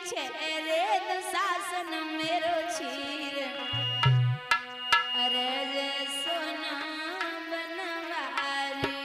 छे रे दुशासन मेरो छीर अरे जे सोना बनवारी।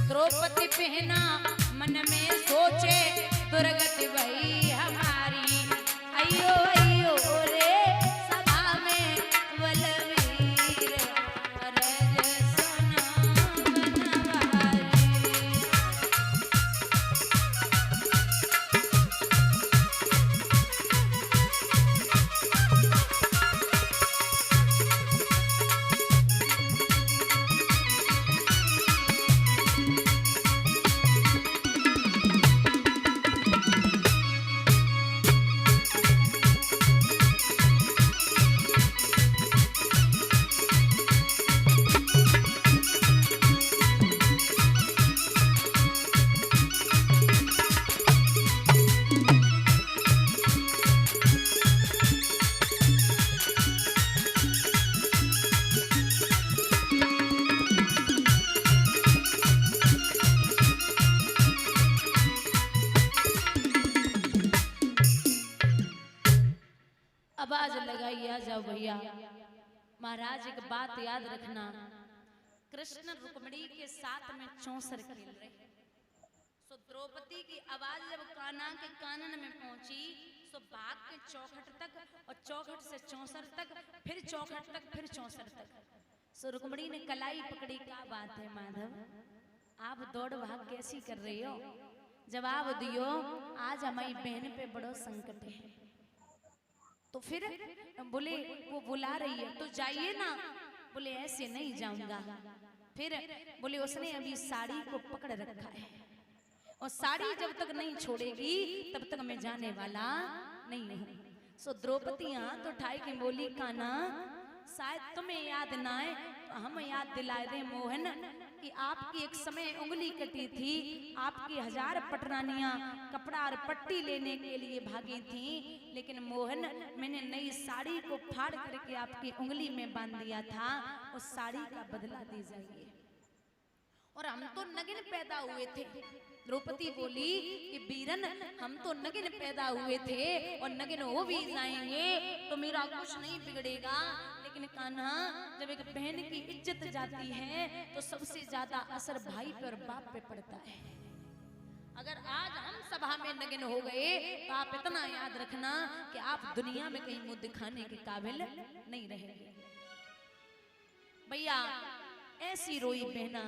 द्रौपदी पहना मन में सोचे दुर्गति वही हमारी। अयो अयो रे सभा में बलवीर अरज सोना बनवारी। आवाज लगाई आ जाओ भैया। महाराज एक बात याद रखना, कृष्ण रुक्मिणी के साथ में चौसर खेल रहे। सो द्रौपदी की आवाज जब कान्हा के कानन में पहुंची सो भाग के चौखट तक और चौखट से चौसर तक, फिर चौखट तक, फिर चौसर तक। सो रुक्मिणी ने कलाई पकड़ी। क्या बात है माधव, आप दौड़ भाग कैसी कर रही हो? जवाब दियो, आज हमारी बहन पे बड़ो संकट है। तो फिर बोले वो बुला रही है तो जाइए ना। बोले ऐसे नहीं जाऊंगा। फिर बोले उसने अभी साड़ी को पकड़ रखा है और साड़ी जब तक नहीं छोड़ेगी तब तक मैं जाने वाला नहीं हूं। सो द्रौपदी हाथ उठाई के बोली, कान्हा शायद तुम्हें याद ना आए तो हम याद दिलाए दे मोहन कि आपकी एक समय उंगली कटी थी। आपकी 1000 पटरानियां कपड़ा और पट्टी लेने के लिए भागी थी, लेकिन मोहन मैंने नई साड़ी को फाड़ करके आपकी उंगली में बांध दिया था। उस साड़ी का बदला दे जाइए। और हम तो नगिन पैदा हुए थे। द्रौपदी बोली कि वीरन हम तो नगिन पैदा हुए थे और नगिन हो भी जाएंगे तो मेरा कुछ नहीं बिगड़ेगा। लेकिन कान्हा, जब एक बहन की इज्जत जाती है तो सबसे ज्यादा असर भाई पे और बाप पे पड़ता है। अगर आज हम सभा में नगिन हो गए तो आप इतना याद रखना कि आप दुनिया में कहीं मुंह दिखाने के काबिल नहीं रहेंगे। भैया ऐसी रोई बहना।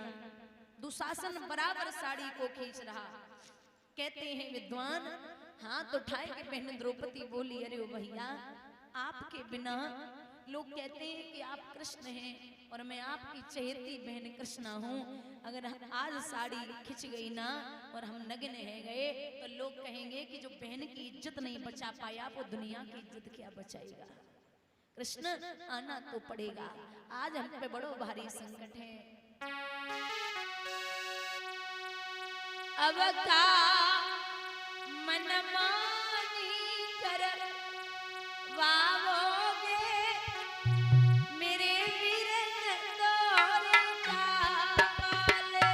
दुशासन बराबर साड़ी को खींच रहा। कहते हैं विद्वान, हाथ उठाए के बहन द्रौपदी बोली, अरे भैया आपके बिना लोग कहते हैं कि आप कृष्ण हैं और मैं आपकी चहेती बहन कृष्णा हूँ। अगर आज साड़ी खिंच गई ना और हम नग्न है गए तो लोग कहेंगे कि जो बहन की इज्जत नहीं बचा पाया वो दुनिया की इज्जत क्या बचाएगा। कृष्ण आना तो पड़ेगा। आज हम पे बड़ो भारी संकट है। अब का मनमानी कर वावोगे मेरे वीर तोरे काले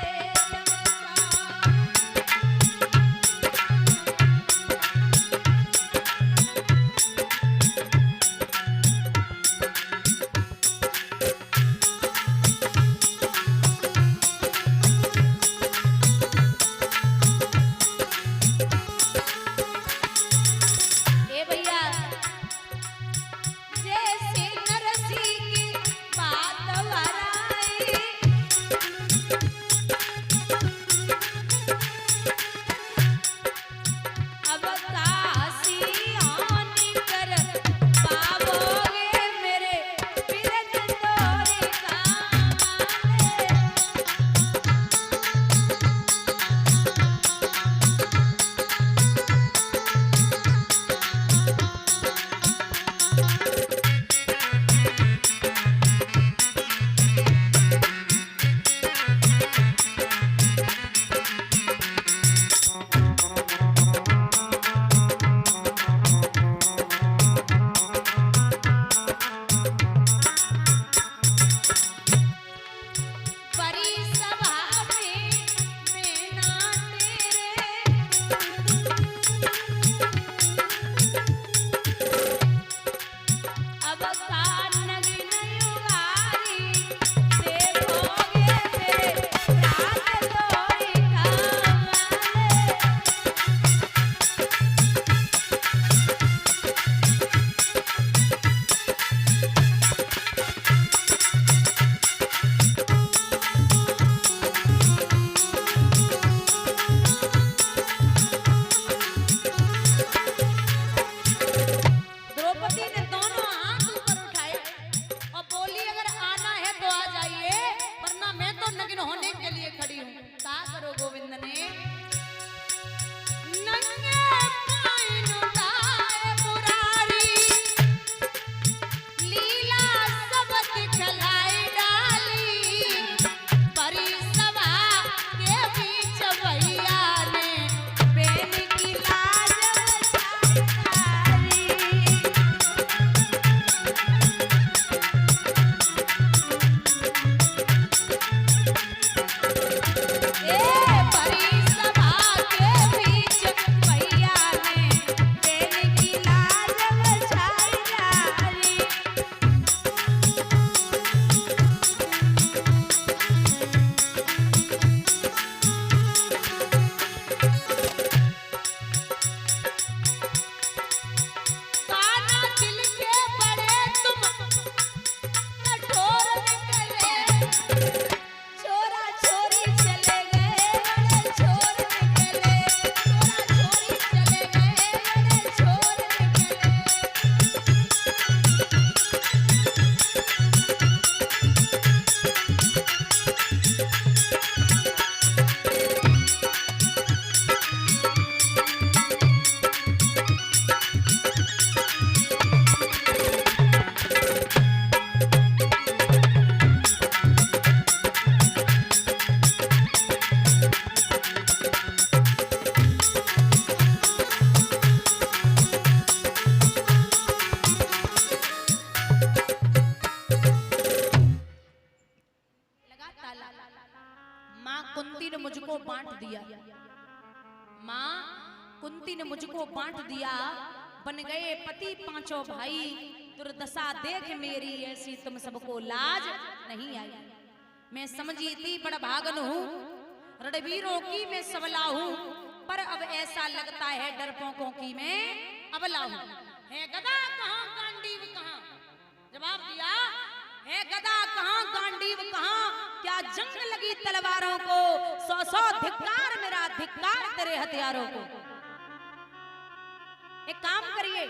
कुंती ने मुझको बांट दिया, बन गए पति पांचों भाई। दुर्दशा देख मेरी ऐसी तुम सबको लाज नहीं आई। मैं समझी थी बड़ा भागन हूँ, रणवीरों की मैं सबला हूँ, पर अब ऐसा लगता है डरपोकों की मैं अबला हूँ। है गदा कहाँ गांडीव कहाँ? जवाब दिया है गदा कहाँ गांडीव कहाँ? क्या जंग लगी तलवारों को? सौ सौ धिक्कार मेरा धिक्कार तेरे हथियारों को। एक काम करिए,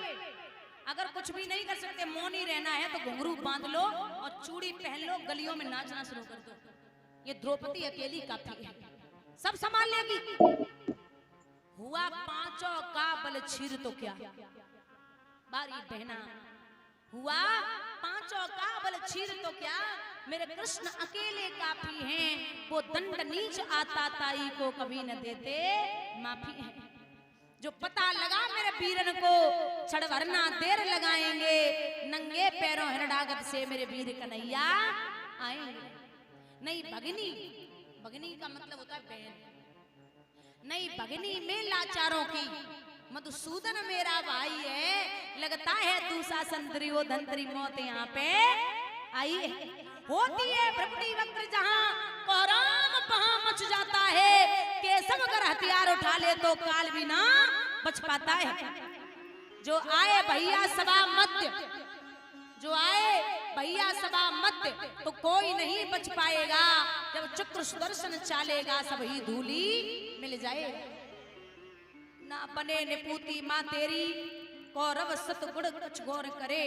अगर कुछ भी नहीं कर सकते, मौन ही रहना है, तो घुंघरू बांध लो और चूड़ी पहन लो, गलियों में नाचना शुरू कर दो। ये द्रौपदी अकेली काफी है, सब संभाल लेगी। हुआ पांचों का बल छीर तो क्या, बारी बहना, हुआ पांचों का बल छीर तो क्या, मेरे कृष्ण अकेले काफी हैं, वो दंड नीच आता ताई को कभी न देते माफी है। जो पता लगा मेरे वीरन को, छड़ भरना देर लगाएंगे, नंगे पैरों हिरणागत से मेरे वीर कन्हैया आएंगे। नहीं भगनी, भगनी का मतलब होता है बहन, नहीं भगनी में लाचारों की, मधुसूदन मेरा भाई है, लगता है दुशासन दुर्योधन तेरी मौत यहाँ पे आई है। होती है भ्रमणी वक्र जहाँ, कोहराम वहाँ मच जाता है, केसव अगर हथियार उठा ले तो काल भी ना बच पाता है। जो आए भैया सभा मध्य, जो आए भैया सभा मध्य, तो कोई नहीं बच पाएगा, जब चक्र सुदर्शन चालेगा सब ही धूली मिल जाए। ना बने निपूती माँ तेरी, कौरव सतगुण कुछ गौर करे,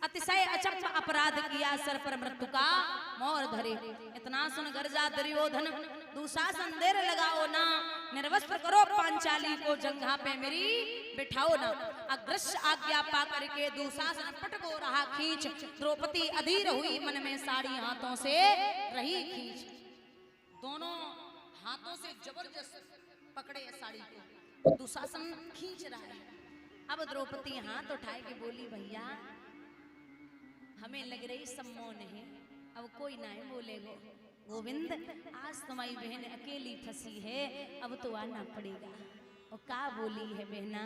अतिशय अचंभ अपराध किया सर पर मृत्यु का मोर धरे। इतना सुन गर्जा दुर्योधन, दुशासन देर लगाओ ना, निर्वस्त्र करो पांचाली को, जंघा पे मेरी बिठाओ ना। अग्रस्य आज्ञा पा करके दुशासन पटको रहा खींच, द्रौपदी अधीर हुई मन में, साड़ी हाथों से रही खींच। दोनों हाथों से जबरदस्त पकड़े साड़ी को, दुशासन खींच रहा है। अब द्रौपदी हाथ उठाए के बोली, भैया हमें लग रही सम्मोह नहीं, अब कोई ना बोलेगो, गोविंद आज तुम्हारी बहन अकेली फंसी है, अब तो आना पड़ेगा। और क्या बोली है बहना,